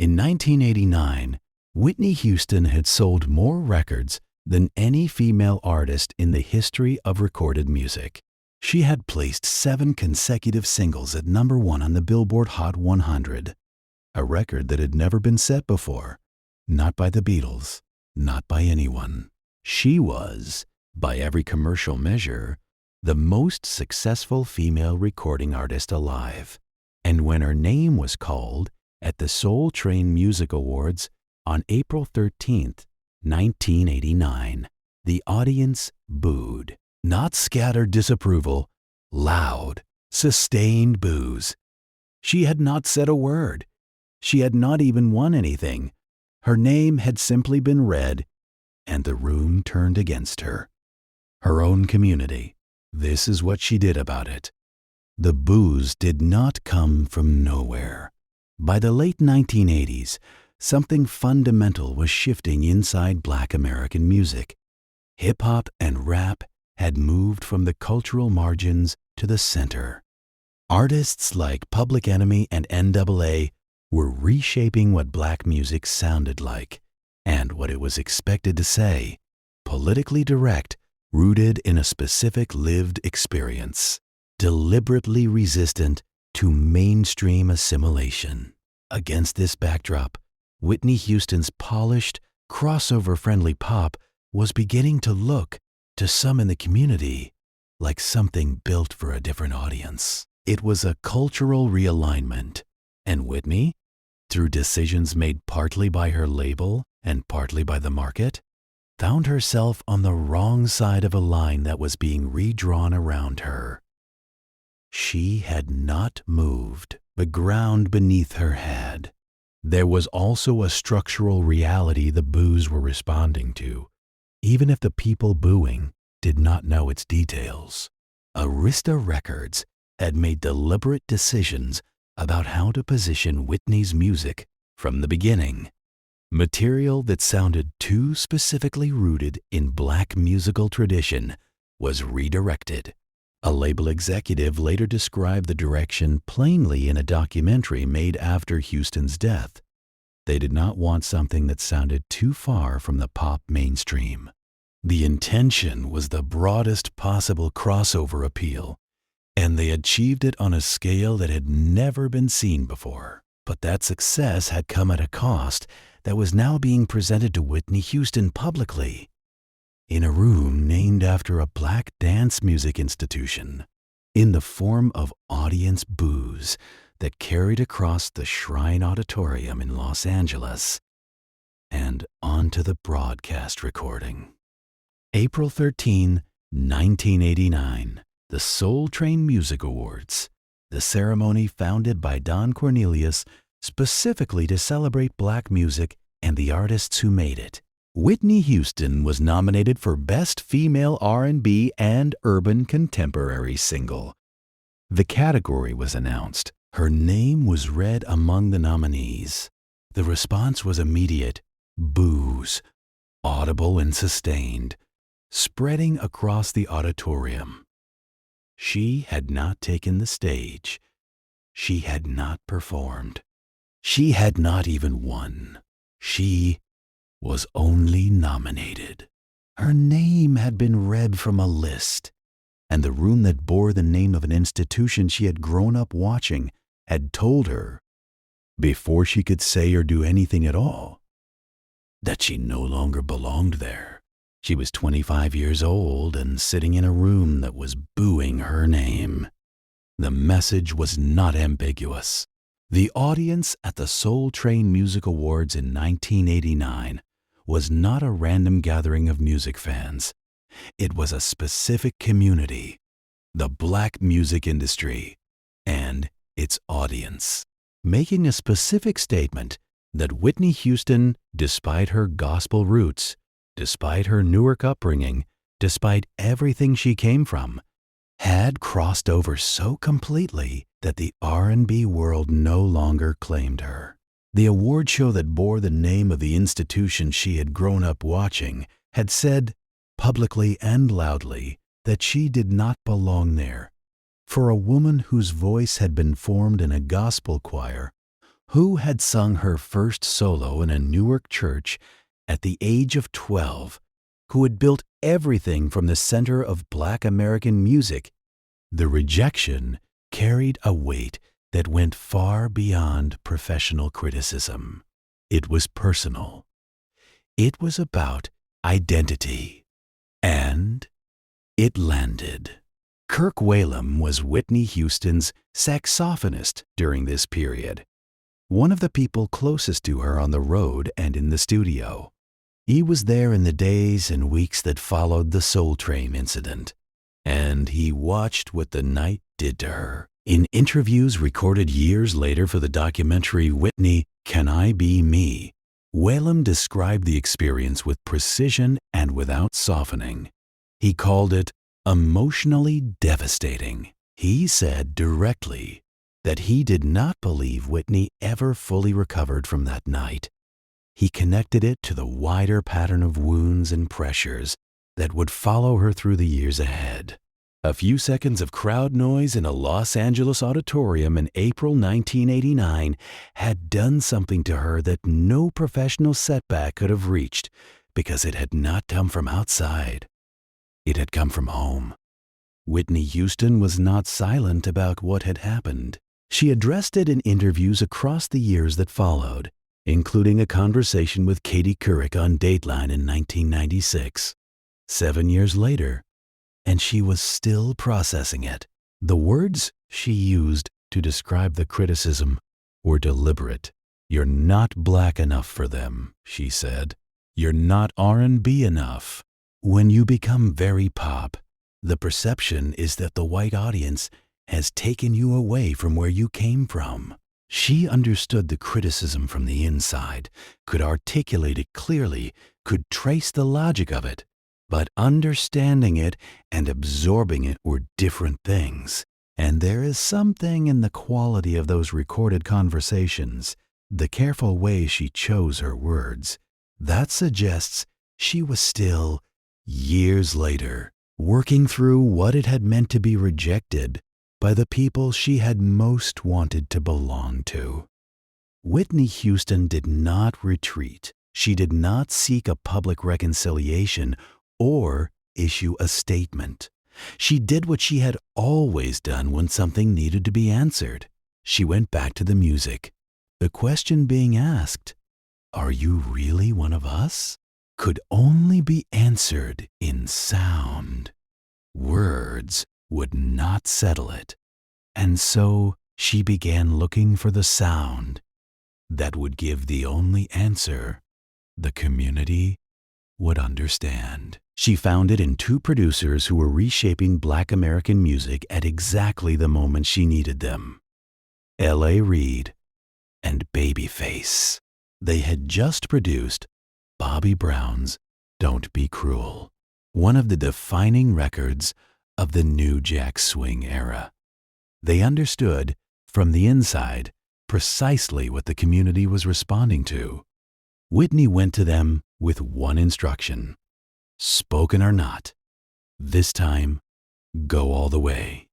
In 1989, Whitney Houston had sold more records than any female artist in the history of recorded music. She had placed 7 consecutive singles at #1 on the Billboard Hot 100, a record that had never been set before, not by the Beatles, not by anyone. She was, by every commercial measure, the most successful female recording artist alive. And when her name was called at the Soul Train Music Awards on April 13th, 1989, the audience booed. Not scattered disapproval, loud, sustained boos. She had not said a word. She had not even won anything. Her name had simply been read, and the room turned against her. Her own community. This is what she did about it. The boos did not come from nowhere. By the late 1980s, something fundamental was shifting inside Black American music. Hip-hop and rap had moved from the cultural margins to the center. Artists like Public Enemy and NAA were reshaping what black music sounded like and what it was expected to say, politically direct, rooted in a specific lived experience, deliberately resistant to mainstream assimilation. Against this backdrop, Whitney Houston's polished, crossover-friendly pop was beginning to look, to some in the community, like something built for a different audience. It was a cultural realignment, and Whitney, through decisions made partly by her label and partly by the market, found herself on the wrong side of a line that was being redrawn around her. She had not moved. The ground beneath her had. There was also a structural reality the boos were responding to, even if the people booing did not know its details. Arista Records had made deliberate decisions about how to position Whitney's music from the beginning. Material that sounded too specifically rooted in black musical tradition was redirected. A label executive later described the direction plainly in a documentary made after Houston's death. They did not want something that sounded too far from the pop mainstream. The intention was the broadest possible crossover appeal, and they achieved it on a scale that had never been seen before. But that success had come at a cost that was now being presented to Whitney Houston publicly, in a room named after a black dance music institution, in the form of audience boos that carried across the Shrine Auditorium in Los Angeles and onto the broadcast recording. April 13, 1989, the Soul Train Music Awards, the ceremony founded by Don Cornelius specifically to celebrate black music and the artists who made it. Whitney Houston was nominated for Best Female R&B and Urban Contemporary Single. The category was announced. Her name was read among the nominees. The response was immediate, boos, audible and sustained, spreading across the auditorium. She had not taken the stage. She had not performed. She had not even won. She was only nominated. Her name had been read from a list, and the room that bore the name of an institution she had grown up watching had told her, before she could say or do anything at all, that she no longer belonged there. She was 25 years old and sitting in a room that was booing her name. The message was not ambiguous. The audience at the Soul Train Music Awards in 1989 was not a random gathering of music fans. It was a specific community, the black music industry, and its audience, making a specific statement that Whitney Houston, despite her gospel roots, despite her Newark upbringing, despite everything she came from, had crossed over so completely that the R&B world no longer claimed her. The award show that bore the name of the institution she had grown up watching had said, publicly and loudly, that she did not belong there. For a woman whose voice had been formed in a gospel choir, who had sung her first solo in a Newark church at the age of 12, who had built everything from the center of Black American music, the rejection carried a weight that went far beyond professional criticism. It was personal. It was about identity. And it landed. Kirk Whalum was Whitney Houston's saxophonist during this period, one of the people closest to her on the road and in the studio. He was there in the days and weeks that followed the Soul Train incident, and he watched what the night did to her. In interviews recorded years later for the documentary Whitney, Can I Be Me?, Whalum described the experience with precision and without softening. He called it emotionally devastating. He said directly that he did not believe Whitney ever fully recovered from that night. He connected it to the wider pattern of wounds and pressures that would follow her through the years ahead. A few seconds of crowd noise in a Los Angeles auditorium in April 1989 had done something to her that no professional setback could have reached, because it had not come from outside. It had come from home. Whitney Houston was not silent about what had happened. She addressed it in interviews across the years that followed, including a conversation with Katie Couric on Dateline in 1996. 7 years later, and she was still processing it. The words she used to describe the criticism were deliberate. "You're not black enough for them," she said. "You're not R&B enough." When you become very pop, the perception is that the white audience has taken you away from where you came from. She understood the criticism from the inside, could articulate it clearly, could trace the logic of it. But understanding it and absorbing it were different things. And there is something in the quality of those recorded conversations, the careful way she chose her words, that suggests she was still, years later, working through what it had meant to be rejected by the people she had most wanted to belong to. Whitney Houston did not retreat. She did not seek a public reconciliation or issue a statement. She did what she had always done when something needed to be answered. She went back to the music. The question being asked, "Are you really one of us?" could only be answered in sound. Words would not settle it. And so she began looking for the sound that would give the only answer the community would understand. She found it in two producers who were reshaping Black American music at exactly the moment she needed them: L.A. Reid and Babyface. They had just produced Bobby Brown's Don't Be Cruel, one of the defining records of the New Jack Swing era. They understood, from the inside, precisely what the community was responding to. Whitney went to them with one instruction: spoken or not, this time, go all the way.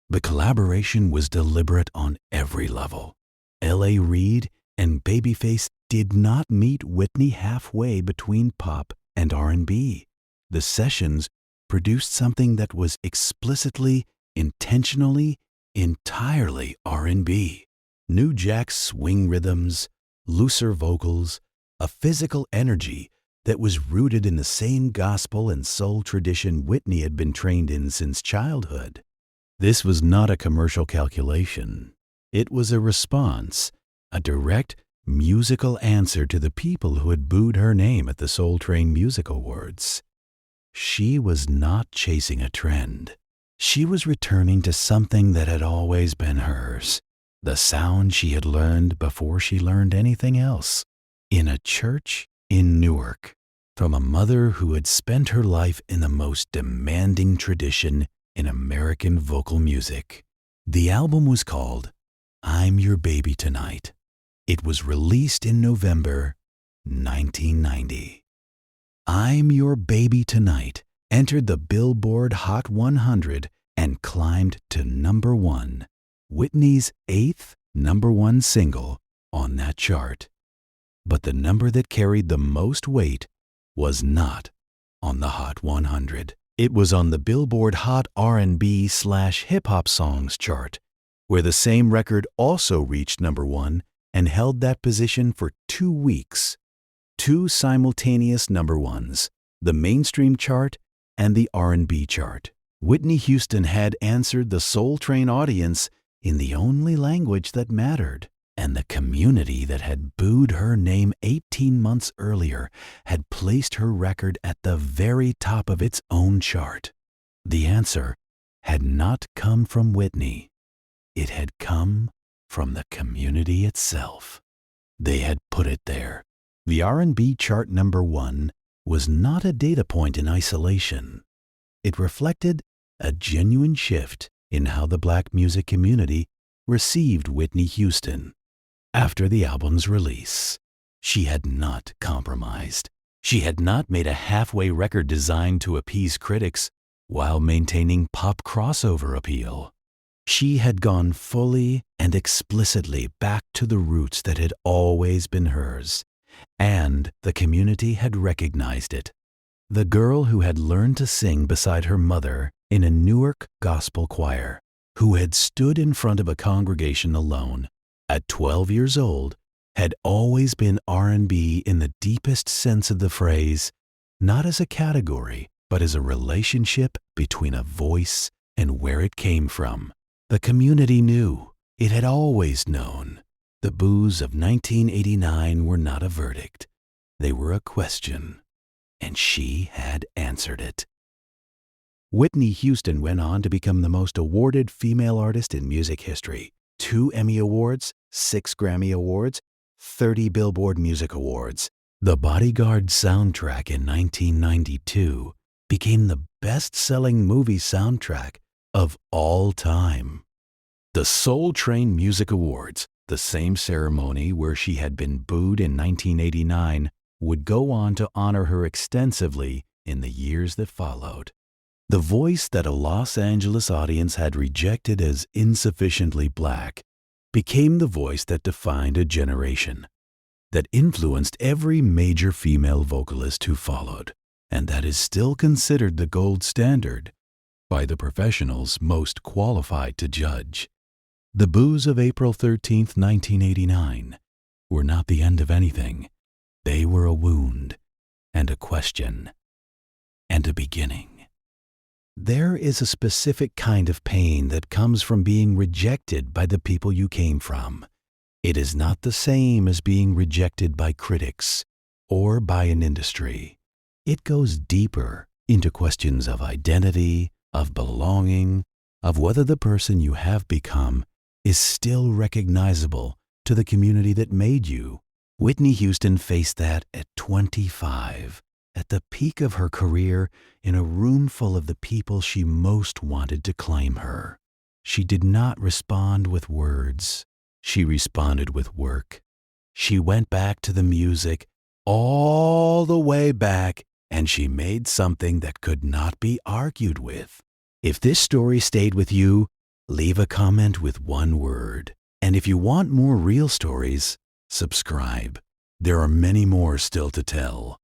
The collaboration was deliberate on every level. L.A. Reid and Babyface did not meet Whitney halfway between pop and R&B. The sessions produced something that was explicitly, intentionally, entirely R&B. New Jack Swing rhythms, looser vocals, a physical energy that was rooted in the same gospel and soul tradition Whitney had been trained in since childhood. This was not a commercial calculation. It was a response, a direct musical answer to the people who had booed her name at the Soul Train Music Awards. She was not chasing a trend. She was returning to something that had always been hers, the sound she had learned before she learned anything else, in a church in Newark, from a mother who had spent her life in the most demanding tradition in American vocal music. The album was called I'm Your Baby Tonight. It was released in November 1990. I'm Your Baby Tonight entered the Billboard Hot 100 and climbed to #1, Whitney's 8th #1 single on that chart. But the number that carried the most weight was not on the Hot 100. It was on the Billboard Hot R&B/hip hop songs chart, where the same record also reached number 1 and held that position for 2 weeks. 2 simultaneous number ones, the mainstream chart and the R&B chart. Whitney Houston had answered the Soul Train audience in the only language that mattered, and the community that had booed her name 18 months earlier had placed her record at the very top of its own chart. The answer had not come from Whitney. It had come from the community itself. They had put it there. The R&B chart number 1 was not a data point in isolation. It reflected a genuine shift in how the black music community received Whitney Houston. After the album's release, she had not compromised. She had not made a halfway record designed to appease critics while maintaining pop crossover appeal. She had gone fully and explicitly back to the roots that had always been hers, and the community had recognized it. The girl who had learned to sing beside her mother in a Newark gospel choir, who had stood in front of a congregation alone at 12 years old, had always been R&B in the deepest sense of the phrase, not as a category, but as a relationship between a voice and where it came from. The community knew. It had always known. The boos of 1989 were not a verdict. They were a question, and she had answered it. Whitney Houston went on to become the most awarded female artist in music history. 2 Emmy Awards, 6 Grammy Awards, 30 Billboard Music Awards. The Bodyguard soundtrack in 1992 became the best-selling movie soundtrack of all time. The Soul Train Music Awards, the same ceremony where she had been booed in 1989, would go on to honor her extensively in the years that followed. The voice that a Los Angeles audience had rejected as insufficiently black became the voice that defined a generation, that influenced every major female vocalist who followed, and that is still considered the gold standard by the professionals most qualified to judge. The boos of April 13, 1989 were not the end of anything. They were a wound and a question and a beginning. There is a specific kind of pain that comes from being rejected by the people you came from. It is not the same as being rejected by critics or by an industry. It goes deeper into questions of identity, of belonging, of whether the person you have become is still recognizable to the community that made you. Whitney Houston faced that at 25. At the peak of her career, in a room full of the people she most wanted to claim her. She did not respond with words. She responded with work. She went back to the music, all the way back, and she made something that could not be argued with. If this story stayed with you, leave a comment with one word. And if you want more real stories, subscribe. There are many more still to tell.